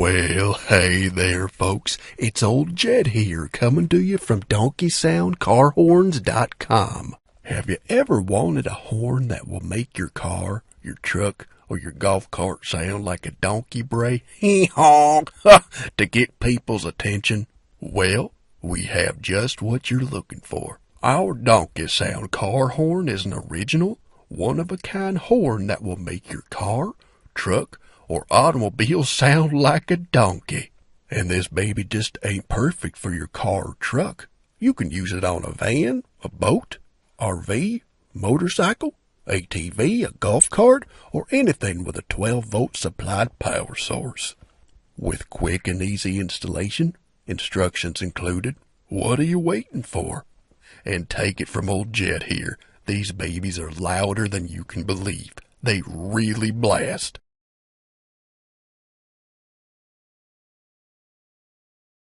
Well, hey there, folks. It's old Jed here, coming to you from DonkeySoundCarHorns.com. Have you ever wanted a horn that will make your car, your truck, or your golf cart sound like a donkey bray? Hee Haw! To get people's attention? Well, we have just what you're looking for. Our Donkey Sound car horn is an original, one-of-a-kind horn that will make your car, truck, or automobile sound like a donkey. And this baby just ain't perfect for your car or truck. You can use it on a van, a boat, RV, motorcycle, ATV, a golf cart, or anything with a 12-volt supplied power source. With quick and easy installation, instructions included, what are you waiting for? And take it from old Jed here, these babies are louder than you can believe. They really blast.